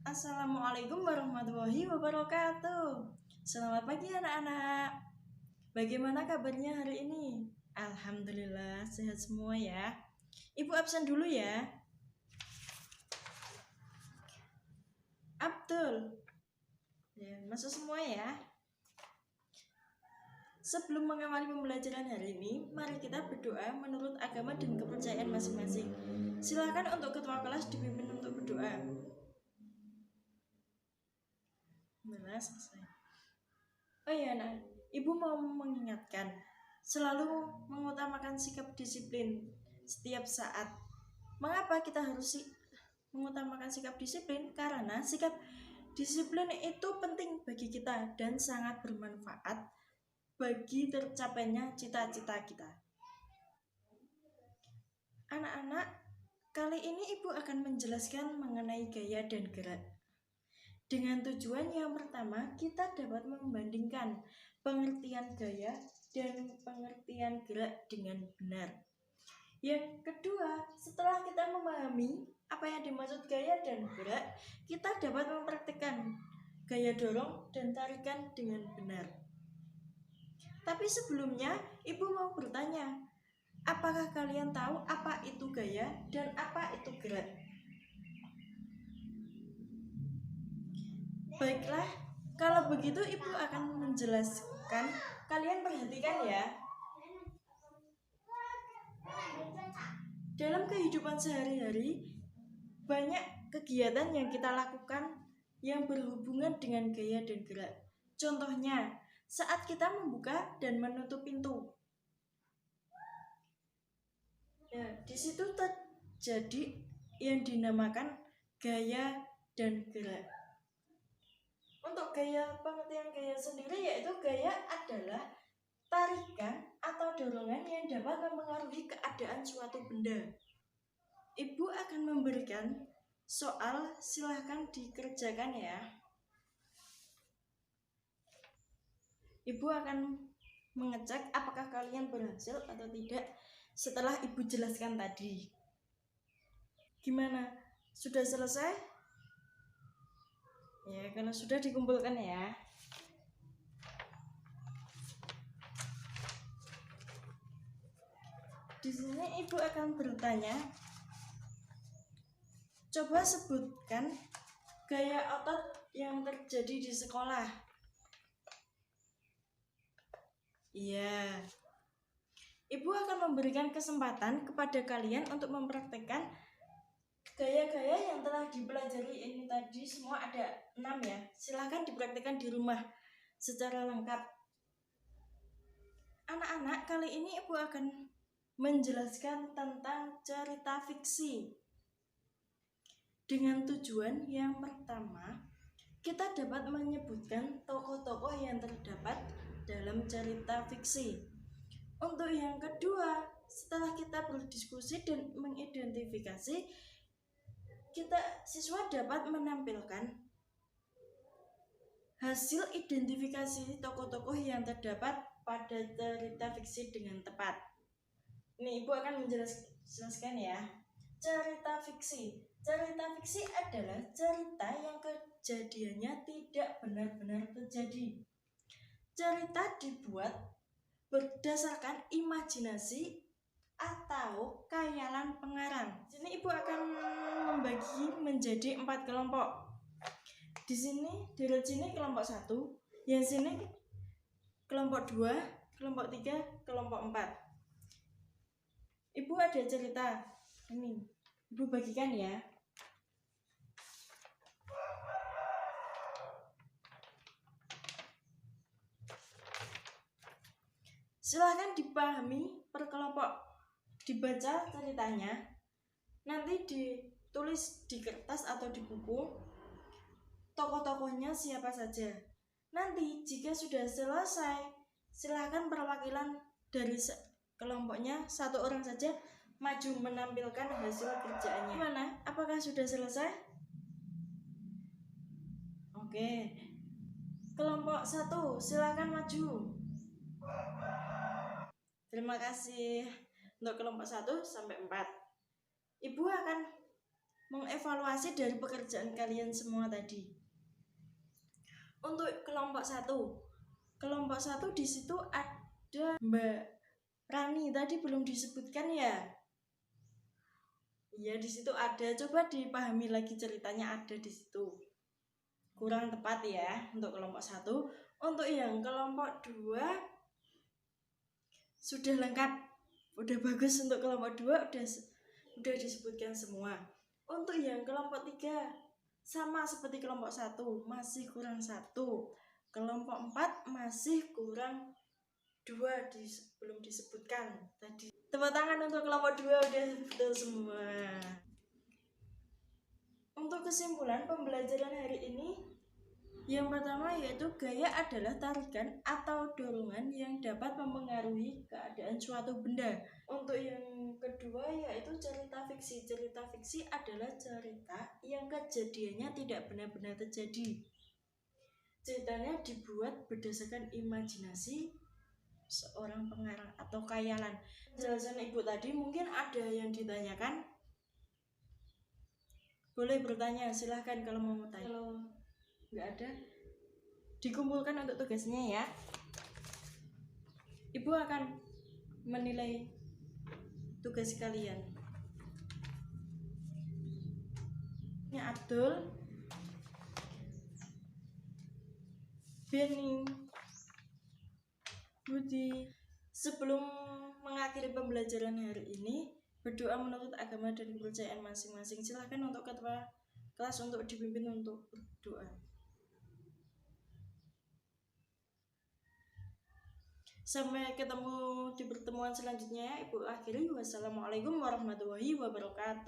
Assalamualaikum warahmatullahi wabarakatuh. Selamat pagi anak-anak. Bagaimana kabarnya hari ini? Alhamdulillah sehat semua ya. Ibu absen dulu ya. Abdul. Ya, masuk semua ya. Sebelum mengawali pembelajaran hari ini, mari kita berdoa menurut agama dan kepercayaan masing-masing. Silakan untuk ketua kelas dipimpin untuk berdoa. Benar, selesai. Oh iya, Ibu mau mengingatkan, selalu mengutamakan sikap disiplin setiap saat. Mengapa kita harus mengutamakan sikap disiplin? Karena sikap disiplin itu penting bagi kita dan sangat bermanfaat bagi tercapainya cita-cita kita. Anak-anak, kali ini Ibu akan menjelaskan mengenai gaya dan gerak. Dengan tujuan yang pertama, kita dapat membandingkan pengertian gaya dan pengertian gerak dengan benar. Yang kedua, setelah kita memahami apa yang dimaksud gaya dan gerak, kita dapat mempraktikkan gaya dorong dan tarikan dengan benar. Tapi sebelumnya, Ibu mau bertanya, apakah kalian tahu apa itu gaya dan apa itu gerak? Baiklah, kalau begitu Ibu akan menjelaskan. Kalian perhatikan ya. Dalam kehidupan sehari-hari, banyak kegiatan yang kita lakukan yang berhubungan dengan gaya dan gerak. Contohnya, saat kita membuka dan menutup pintu. Ya, di situ terjadi yang dinamakan gaya dan gerak. Untuk gaya, pengertian gaya sendiri yaitu gaya adalah tarikan atau dorongan yang dapat mempengaruhi keadaan suatu benda. Ibu akan memberikan soal, silahkan dikerjakan ya. Ibu akan mengecek apakah kalian berhasil atau tidak setelah Ibu jelaskan tadi. Gimana? Sudah selesai? Ya, kalau sudah dikumpulkan ya. Di sini Ibu akan bertanya, coba sebutkan gaya otot yang terjadi di sekolah. Iya. Ibu akan memberikan kesempatan kepada kalian untuk mempraktekkan gaya-gaya yang telah dipelajari ini tadi. Semua ada 6 ya. Silahkan dipraktekkan di rumah secara lengkap. Anak-anak, kali ini Ibu akan menjelaskan tentang cerita fiksi. Dengan tujuan yang pertama, kita dapat menyebutkan tokoh-tokoh yang terdapat dalam cerita fiksi. Untuk yang kedua, setelah kita berdiskusi dan mengidentifikasi, siswa dapat menampilkan hasil identifikasi tokoh-tokoh yang terdapat pada cerita fiksi dengan tepat. Ini Ibu akan menjelaskan ya. Cerita fiksi. Cerita fiksi adalah cerita yang kejadiannya tidak benar-benar terjadi. Cerita dibuat berdasarkan imajinasi atau khayalan pengarang. Di sini Ibu akan membagi menjadi 4 kelompok. Di sini, di sini kelompok 1, yang sini kelompok 2, kelompok 3, kelompok 4. Ibu ada cerita. Ini, Ibu bagikan ya. Silahkan dipahami per kelompok, dibaca ceritanya, nanti ditulis di kertas atau di buku tokoh-tokohnya siapa saja. Nanti jika sudah selesai, silahkan perwakilan dari kelompoknya 1 orang saja maju menampilkan hasil kerjaannya. Gimana? Apakah sudah selesai? Oke. Kelompok 1, silahkan maju. Terima kasih. Untuk kelompok 1 sampai 4. Ibu akan mengevaluasi dari pekerjaan kalian semua tadi. Untuk kelompok 1 di situ ada Mbak Rani, tadi belum disebutkan ya? Iya, di situ ada. Coba dipahami lagi ceritanya, ada di situ. Kurang tepat ya untuk kelompok 1. Untuk yang kelompok 2 sudah lengkap. Udah bagus untuk kelompok 2 udah disebutkan semua. Untuk yang kelompok 3 sama seperti kelompok 1, masih kurang 1. Kelompok 4 masih kurang 2, belum disebutkan tadi. Tepuk tangan untuk kelompok 2, udah betul semua. Untuk kesimpulan pembelajaran hari ini, yang pertama yaitu gaya adalah tarikan atau dorongan yang dapat mempengaruhi keadaan suatu benda. Untuk yang kedua yaitu cerita fiksi. Cerita fiksi adalah cerita yang kejadiannya tidak benar-benar terjadi. Ceritanya dibuat berdasarkan imajinasi seorang pengarang atau khayalan. Penjelasan Ibu tadi mungkin ada yang ditanyakan? Boleh bertanya, silahkan kalau mau tanya. Kalau nggak ada, dikumpulkan untuk tugasnya ya. Ibu akan menilai tugas kalian. Ini Abdul, Benny, Budi. Sebelum mengakhiri pembelajaran hari ini, berdoa menurut agama dan kepercayaan masing-masing. Silahkan untuk ketua kelas untuk dipimpin untuk berdoa. Sampai ketemu di pertemuan selanjutnya. Ibu akhiri. Wassalamualaikum warahmatullahi wabarakatuh.